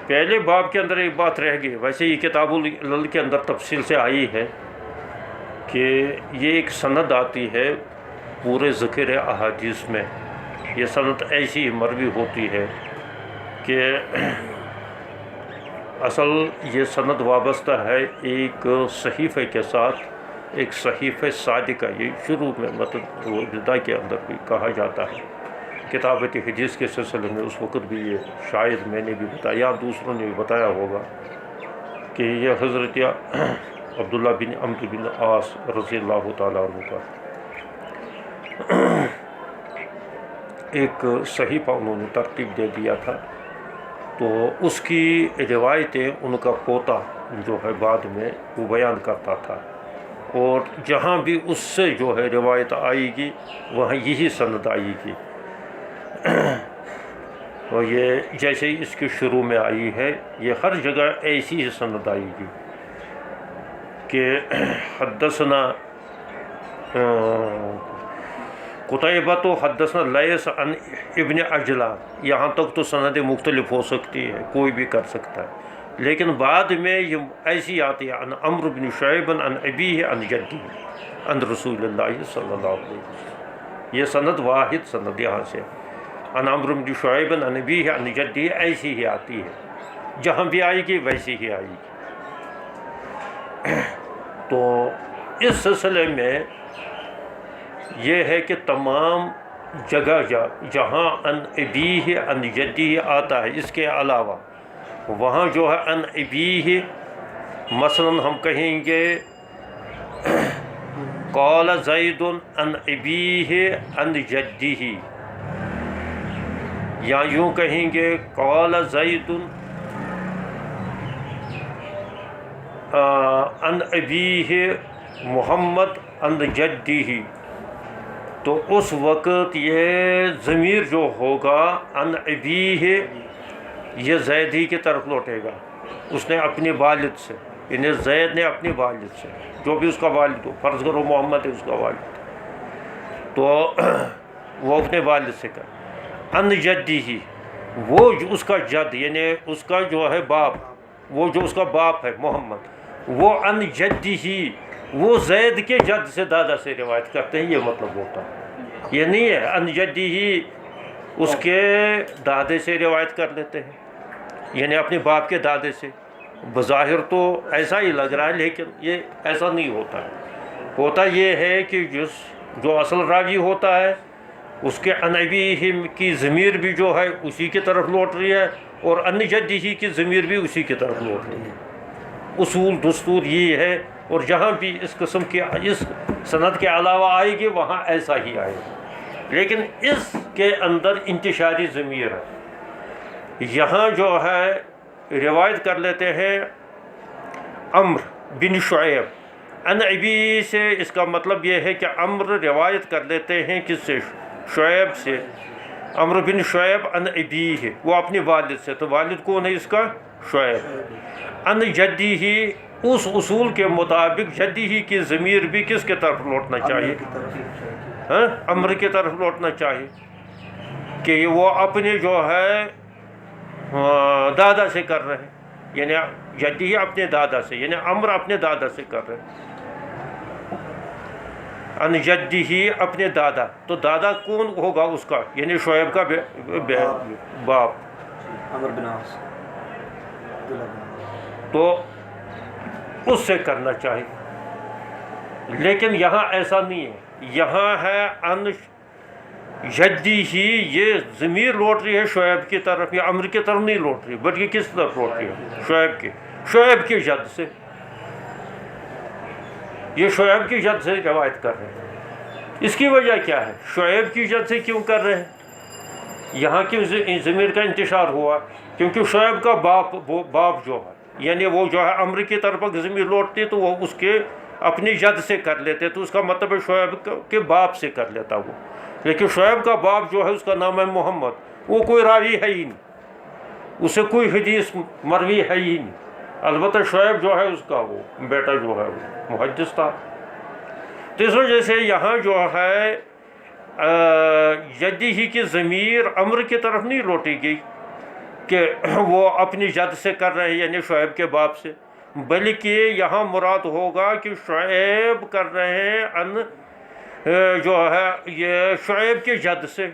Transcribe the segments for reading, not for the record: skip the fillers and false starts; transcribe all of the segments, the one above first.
پہلے باب کے اندر ایک بات رہ گئی، ویسے یہ کتاب العلل کے اندر تفصیل سے آئی ہے کہ یہ ایک سند آتی ہے پورے ذکر احادیث میں. یہ سند ایسی مروی ہوتی ہے کہ اصل یہ سند وابستہ ہے ایک صحیفے کے ساتھ، ایک صحیفہ صادقہ. یہ شروع میں مطلب وہ ابتدا کے اندر بھی کہا جاتا ہے کتابت حدیث کے سلسلے میں. اس وقت بھی یہ شاید میں نے بھی بتایا یا دوسروں نے بھی بتایا ہوگا کہ یہ حضرت عبداللہ بن عمرو بن عاص رضی اللہ تعالیٰ عنہ کا ایک صحیفہ انہوں نے ترتیب دے دیا تھا. تو اس کی روایتیں ان کا پوتا جو ہے بعد میں وہ بیان کرتا تھا، اور جہاں بھی اس سے جو ہے روایت آئے گی وہاں یہی سند آئے گی. اور یہ جیسے ہی اس کی شروع میں آئی ہے یہ ہر جگہ ایسی ہی سند آئے گی کہ حدثنا قتیبہ تو حدثنا لیث عن ابن عجلان. یہاں تک تو سندیں مختلف ہو سکتی ہے، کوئی بھی کر سکتا ہے، لیکن بعد میں یہ ایسی آتی ہے عن عمرو بن شعیب عن ابیہ عن جدہ عن رسول اللہ صلی اللہ علیہ وسلم. یہ سند واحد سند یہاں سے عن عمرو بن شعیب عن ابیہ عن جدہ ایسی ہی آتی ہے، جہاں بھی آئے گی ویسی ہی آئے گی. تو اس سلسلے میں یہ ہے کہ تمام جگہ جہاں ان ابیہ ان جدہ آتا ہے، اس کے علاوہ وہاں جو ہے ان ابیہ مثلا ہم کہیں گے قال زید ان ابیہ ان جدہ، یا یوں کہیں گے قال زید ان ابیہ محمد ان جدہ. تو اس وقت یہ ضمیر جو ہوگا ان ابیہ یہ زید ہی کی طرف لوٹے گا. اس نے اپنے والد سے، یعنی زید نے اپنے والد سے، جو بھی اس کا والد ہو، فرض کرو محمد ہے اس کا والد، تو وہ اپنے والد سے کہا ان جدہ، وہ جو اس کا جد یعنی اس کا جو ہے باپ، وہ جو اس کا باپ ہے محمد، وہ ان جدہ وہ زید کے جد سے دادا سے روایت کرتے ہیں. یہ مطلب ہوتا ہے، یہ نہیں ہے ان جدہ اس کے دادے سے روایت کر لیتے ہیں، یعنی اپنے باپ کے دادے سے. بظاہر تو ایسا ہی لگ رہا ہے لیکن یہ ایسا نہیں ہوتا ہے. ہوتا یہ ہے کہ جو اصل راوی ہوتا ہے اس کے ان ابیہ کی ضمیر بھی جو ہے اسی کی طرف لوٹ رہی ہے، اور ان جدہ کی ضمیر بھی اسی کی طرف لوٹ رہی ہے. اصول دستور یہ ہے، اور جہاں بھی اس قسم کی اس سند کے علاوہ آئے گی وہاں ایسا ہی آئے گا. لیکن اس کے اندر انتشاری ضمیر ہے. یہاں جو ہے روایت کر لیتے ہیں عمر بن شعیب ان ابی سے، اس کا مطلب یہ ہے کہ عمر روایت کر لیتے ہیں کس سے؟ شعیب سے. عمر بن شعیب ان ابی ہے، وہ اپنے والد سے. تو والد کون ہے اس کا؟ شعیب. ان جدی ہی اس اصول کے مطابق جدی ہی کی ضمیر بھی کس کے طرف لوٹنا چاہیے؟ عمر کی طرف لوٹنا چاہیے کہ وہ اپنے جو ہے دادا سے کر رہے ہیں، یعنی جدی اپنے دادا سے، یعنی عمر اپنے دادا سے کر رہے ہیں. ان جدی ہی اپنے دادا، تو دادا کون ہوگا اس کا؟ یعنی شعیب کا باپ عمر بن عاص. تو اس سے کرنا چاہیے. لیکن یہاں ایسا نہیں ہے. یہاں ہے ان جدی ہی، یہ ضمیر لوٹ رہی ہے شعیب کی طرف، یا عمر کی طرف نہیں لوٹ رہی، بلکہ کس طرف لوٹ رہی ہے؟ شعیب کی جد سے. یہ شعیب کی جد سے روایت کر رہے ہیں. اس کی وجہ کیا ہے؟ شعیب کی جد سے کیوں کر رہے ہیں؟ یہاں کی ضمیر کا انتشار ہوا کیونکہ شعیب کا باپ جو ہے، یعنی وہ جو ہے عمر کی طرف ضمیر لوٹتی تو وہ اس کے اپنی جد سے کر لیتے، تو اس کا مطلب ہے شعیب کے باپ سے کر لیتا وہ. لیکن شعیب کا باپ جو ہے اس کا نام ہے محمد، وہ کوئی راوی ہے ہی نہیں، اسے کوئی حدیث مروی ہے ہی نہیں. البتہ شعیب جو ہے اس کا وہ بیٹا جو ہے وہ محدث تھا. تو اس وجہ سے یہاں جو ہے جدی ہی کی ضمیر عمر کی طرف نہیں لوٹی گئی، کہ وہ اپنی جد سے کر رہے ہیں یعنی شعیب کے باپ سے، بلکہ یہاں مراد ہوگا کہ شعیب کر رہے ہیں ان جو ہے یہ شعیب کے جد سے،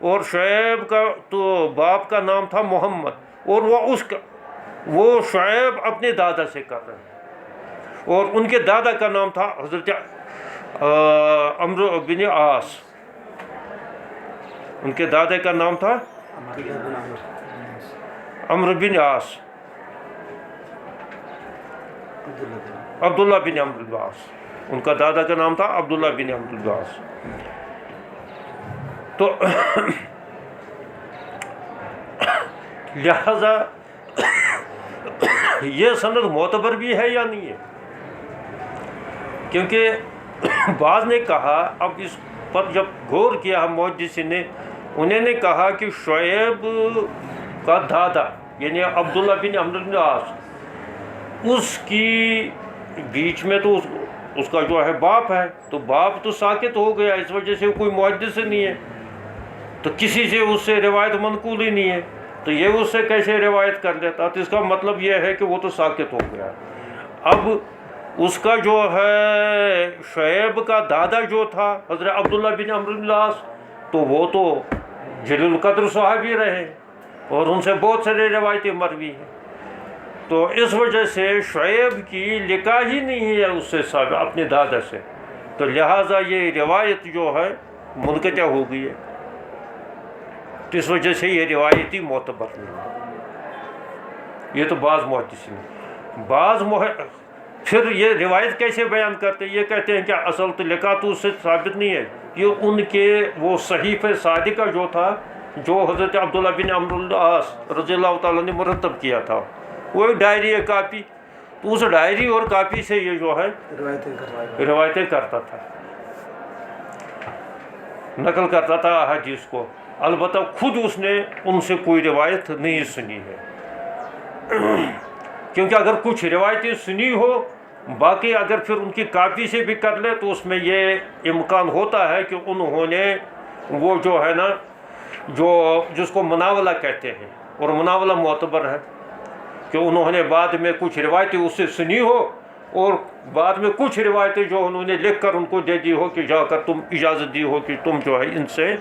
اور شعیب کا تو باپ کا نام تھا محمد، اور وہ شعیب اپنے دادا سے کر رہے ہیں، اور ان کے دادا کا نام تھا حضرت عمرو بن عاص، ان کے دادا کا نام تھا عمرو بن عاص، عبداللہ بن عمرو بن عاص، ان کا دادا کا نام تھا عبداللہ بن عمرو بن عاص۔ تو لہذا یہ سند معتبر بھی ہے یا نہیں ہے؟ کیونکہ بعض نے کہا، اب اس پر جب غور کیا ہم محدثین نے، انہوں نے کہا کہ شعیب کا دادا یعنی عبداللہ بن عمرو بن عاص، اس کی بیچ میں تو اس کا جو ہے باپ ہے، تو باپ تو ساکت ہو گیا، اس وجہ سے کوئی محدث نہیں ہے، تو کسی سے اس سے روایت منقول ہی نہیں ہے، تو یہ اس سے کیسے روایت کر لیتا؟ تو اس کا مطلب یہ ہے کہ وہ تو ساکت ہو گیا۔ اب اس کا جو ہے شعیب کا دادا جو تھا حضرت عبداللہ بن عمرو بن عاص، تو وہ تو جلیل القدر صحابی رہے، اور ان سے بہت سارے روایتیں مروی ہیں، تو اس وجہ سے شعیب کی لقاء ہی نہیں ہے اس سے ثابت اپنے دادا سے، تو لہٰذا یہ روایت جو ہے منقطع ہو گئی ہے، تو اس وجہ سے یہ روایتی معتبر نہیں ہے۔ یہ تو بعض محدثین پھر یہ روایت کیسے بیان کرتے ہیں؟ یہ کہتے ہیں کہ اصل تو لقاء تو اس سے ثابت نہیں ہے، یہ ان کے وہ صحیفہ صادقہ جو تھا، جو حضرت عبداللہ بن عمرو بن عاص رضی اللہ تعالیٰ نے مرتب کیا تھا، وہ ایک ڈائری ہے کاپی، تو اس ڈائری اور کاپی سے یہ جو ہے روایتیں کرتا تھا، نقل کرتا تھا احادیث کو، البتہ خود اس نے ان سے کوئی روایت نہیں سنی ہے، کیونکہ اگر کچھ روایتیں سنی ہو، باقی اگر پھر ان کی کاپی سے بھی کر لے تو اس میں یہ امکان ہوتا ہے کہ انہوں نے وہ جو ہے نا جس کو مناولہ کہتے ہیں، اور مناولہ معتبر ہے کہ انہوں نے بعد میں کچھ روایتیں اس سے سنی ہو، اور بعد میں کچھ روایتیں جو انہوں نے لکھ کر ان کو دے دی ہو کہ جا کر تم اجازت دی ہو کہ تم جو ہے ان سے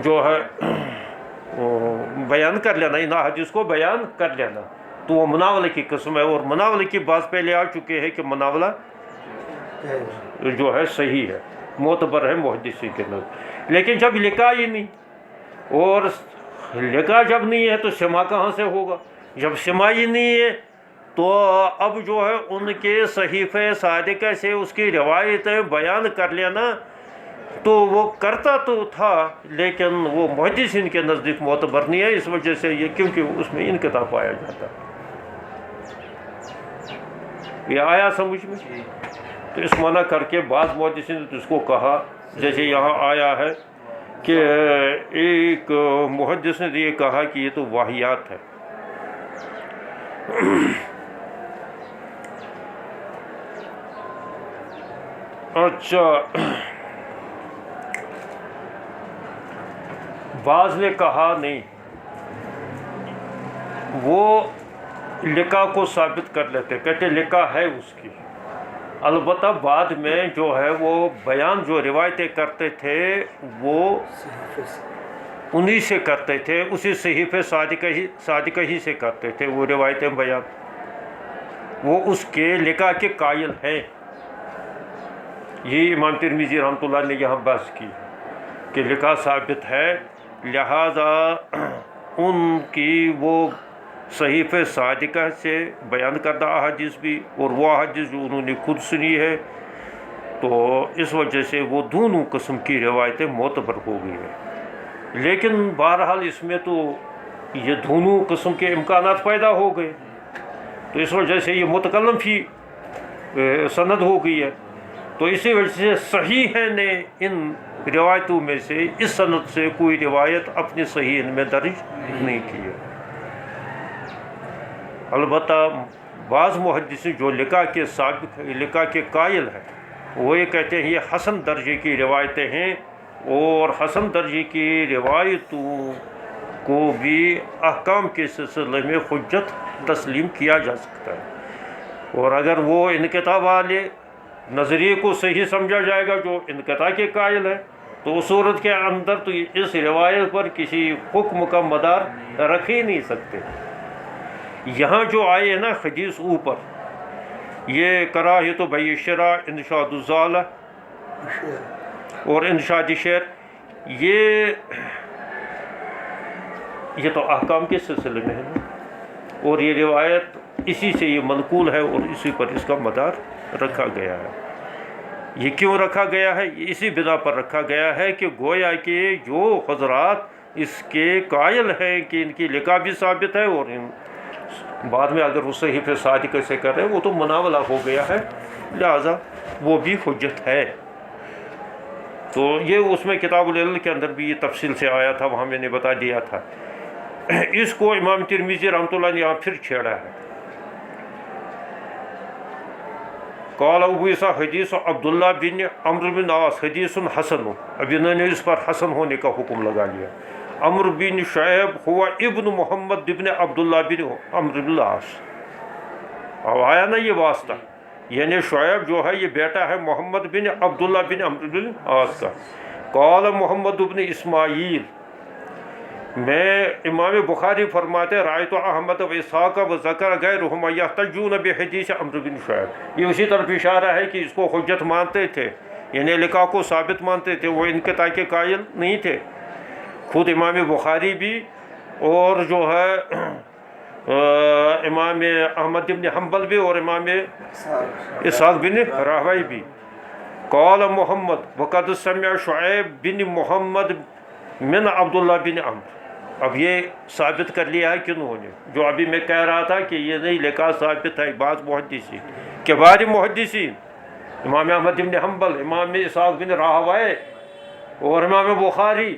جو ہے بیان کر لینا، ان حدیث کو بیان کر لینا، تو وہ مناولہ کی قسم ہے، اور مناولہ کی بات پہلے آ چکے ہیں کہ مناولہ جو ہے صحیح ہے، معتبر ہے محدثین کے نزد۔ لیکن جب لقاء ہی نہیں، اور لقاء جب نہیں ہے تو سماع کہاں سے ہوگا؟ جب سماع ہی نہیں ہے تو اب جو ہے ان کے صحیفہ صادقہ سے اس کی روایتیں بیان کر لینا، تو وہ کرتا تو تھا لیکن وہ محدثین کے نزدیک معتبر نہیں ہے، اس وجہ سے یہ کیونکہ اس میں انقطاع پایا جاتا ہے۔ یہ آیا سمجھ میں؟ تو اس منع کر کے بعض محدثین نے اس کو کہا، جیسے یہاں آیا ہے کہ ایک محدث نے یہ کہا کہ یہ تو واہیات ہے۔ اچھا، بعض نے کہا نہیں، وہ لقاء کو ثابت کر لیتے، کہتے لقاء ہے اس کی، البتہ بعد میں جو ہے وہ بیان جو روایتیں کرتے تھے وہ انہی سے کرتے تھے، اسی صحیفہ صادقہ ہی سے کرتے تھے وہ روایتیں بیان، وہ اس کے لقاء کے قائل ہیں۔ یہ امام ترمذی رحمۃ اللہ نے یہاں بحث کی کہ لقاء ثابت ہے، لہذا ان کی وہ صحیفہ صادقہ سے بیان کردہ احادیث بھی، اور وہ احادیث جو انہوں نے خود سنی ہے، تو اس وجہ سے وہ دونوں قسم کی روایتیں معتبر ہو گئی ہیں۔ لیکن بہرحال اس میں تو یہ دونوں قسم کے امکانات پیدا ہو گئے، تو اس وجہ سے یہ متکلم فی سند ہو گئی ہے، تو اسی وجہ سے صحیح ہے نے ان روایتوں میں سے اس سند سے کوئی روایت اپنی صحیح میں درج نہیں کی ہے۔ البتہ بعض محدثین جو لقاء کے قائل ہیں، وہ یہ کہتے ہیں یہ حسن درجے کی روایتیں ہیں، اور حسن درجے کی روایتوں کو بھی احکام کے سلسلے میں حجت تسلیم کیا جا سکتا ہے، اور اگر وہ انقطاع والے نظریے کو صحیح سمجھا جائے گا جو انقطاع کے قائل ہے، تو اس صورت کے اندر تو اس روایت پر کسی حکم کا مدار رکھ ہی نہیں سکتے۔ یہاں جو آئے ہیں نا حدیث اوپر، یہ کراہیت بیع الشراء، انشاد الضالہ اور انشاد شعر، یہ تو احکام کے سلسلے میں ہے نا، اور یہ روایت اسی سے یہ منقول ہے اور اسی پر اس کا مدار رکھا گیا ہے۔ یہ کیوں رکھا گیا ہے؟ اسی بنا پر رکھا گیا ہے کہ گویا کہ جو حضرات اس کے قائل ہیں کہ ان کی لقا بھی ثابت ہے، اور ان بعد میں اگر وہ صحیح صادق سے کر رہے ہیں وہ تو مناولہ ہو گیا ہے، لہذا وہ بھی حجت ہے۔ تو یہ اس میں کتاب العلل کے اندر بھی یہ تفصیل سے آیا تھا، وہاں میں نے بتا دیا تھا۔ اس کو امام ترمذی رحمۃ اللہ نے یہاں پھر چھیڑا ہے۔ قال ابو عیسیٰ حدیث عبداللہ بن عمرو بن عاص حدیث حسن، اب انہوں نے اس پر حسن ہونے کا حکم لگا لیا۔ عمرو بن شعیب ہوا ابن محمد ابن عبداللہ بن عمرو بن العاص، اب آیا نا یہ واسطہ، یعنی شعیب جو ہے یہ بیٹا ہے محمد بن عبداللہ بن عمرو بن العاص کا۔ قال محمد بن اسماعیل، میں امام بخاری فرماتے رأیت احمد و اسحاق و ذکر غیرہما یحتجون بحدیث عمرو بن شعیب، یہ اسی طرف اشارہ ہے کہ اس کو حجت مانتے تھے، یعنی لقاء کو ثابت مانتے تھے، وہ انقطاع کے قائل نہیں تھے۔ خود امام بخاری بھی اور جو ہے امام احمد بن حنبل بھی اور امام اسحاق بن راہوی بھی۔ قال محمد وقد سمع شعیب بن محمد من عبداللہ بن عمرو، اب یہ ثابت کر لیا ہے کنہوں نے، جو ابھی میں کہہ رہا تھا کہ یہ نہیں لقاء ثابت ہے، بعض محدثین کبار محدثین امام احمد بن حنبل، امام اسحاق بن راہوی اور امام بخاری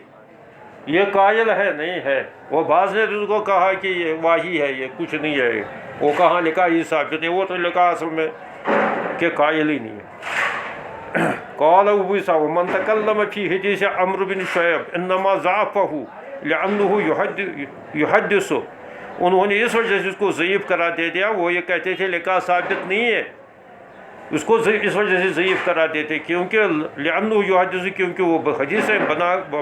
یہ قائل ہے نہیں ہے، وہ بعض نے اس کو کہا کہ یہ واہی ہے، یہ کچھ نہیں ہے، وہ کہاں لقاء ہی ثابت ہے، وہ تو لقاء اصل میں کہ قائل ہی نہیں ہے۔ قال ابو عیسیٰ ومن تکلم فی حدیث عمرو بن شعیب انما ضعفہ لأنہ یحدث، انہوں نے اس وجہ سے اس کو ضعیف قرار دے دیا، وہ یہ کہتے تھے لقاء ثابت نہیں ہے، اس کو اس وجہ سے ضعیف قرار دیتے کیونکہ لأنہ یحدث، کیونکہ وہ حدیث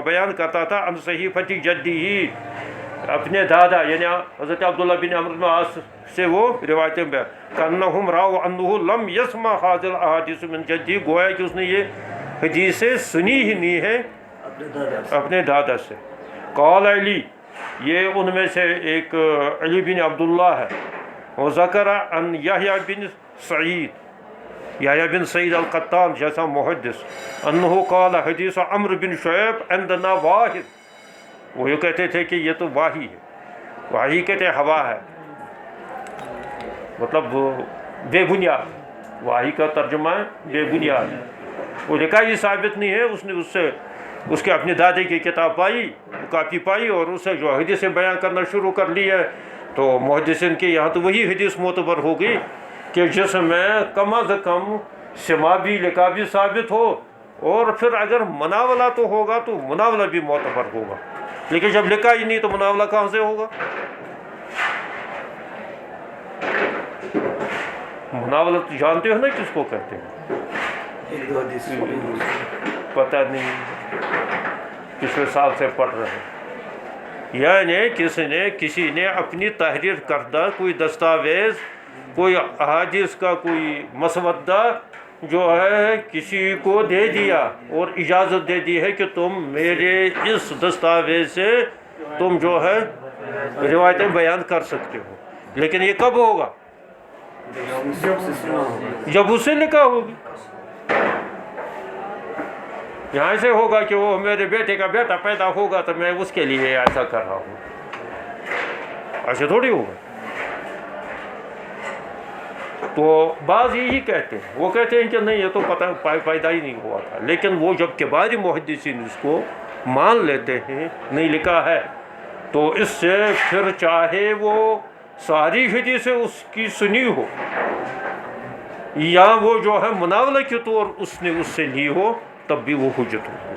بیان کرتا تھا عن صحیفۃ جدہ، اپنے دادا یعنی حضرت عبداللہ بن عمرو بن عاص سے وہ روایتیں بیان کأنہم راؤ انہ لم یسمع هذه الاحادیث من جدہ، گویا کہ اس نے یہ حدیثیں سنی ہی نہیں ہے اپنے دادا سے۔ قال علی، یہ ان میں سے ایک علی بن عبداللہ ہے، وذکر ان یحییٰ بن سعید، یحییٰ بن سعید القطان جیسا محدث، انہو قال حدیث عمرو بن شعیب عندنا واحد، وہ یہ کہتے تھے کہ یہ تو واہی ہے، واہی کہتے ہیں ہوا ہے، مطلب بے بنیاد، واہی کا ترجمہ ہے بے بنیاد، وہ لقاء ہی ثابت نہیں ہے، اس نے اس کے اپنے دادے کی کتاب پائی، کاپی پائی اور اسے جو حدیث بیان کرنا شروع کر لی ہے، تو محدثین کے یہاں تو وہی حدیث معتبر ہوگی کہ جس میں کم از کم سما بھی لقاء بھی ثابت ہو، اور پھر اگر مناولہ تو ہوگا تو مناولہ بھی معتبر ہوگا، لیکن جب لقاء ہی نہیں تو مناولہ کہاں سے ہوگا؟ مناولہ تو جانتے ہو نا کس کو کہتے ہیں؟ پتہ نہیں، پچھلے سال سے پڑھ رہے ہیں، یعنی کسی نے اپنی تحریر کردہ کوئی دستاویز، کوئی احادیث کا کوئی مسودہ جو ہے کسی کو دے دیا اور اجازت دے دی ہے کہ تم میرے اس دستاویز سے تم جو ہے روایتیں بیان کر سکتے ہو، لیکن یہ کب ہوگا؟ جب اس سے لکھا ہوگی۔ یہاں سے ہوگا کہ وہ میرے بیٹے کا بیٹا پیدا ہوگا تو میں اس کے لیے ایسا کر رہا ہوں، ایسے تھوڑی ہوگا۔ تو بعض یہی کہتے ہیں، وہ کہتے ہیں کہ نہیں یہ تو پیدا ہی نہیں ہوا تھا، لیکن وہ جب کبار محدثین اس کو مان لیتے ہیں نہیں لکھا ہے، تو اس سے پھر چاہے وہ ساری حدیثیں اس کی سنی ہو یا وہ جو ہے مناولہ کے طور اس نے اس سے لی ہو، تب بھی وہ حجت ہو۔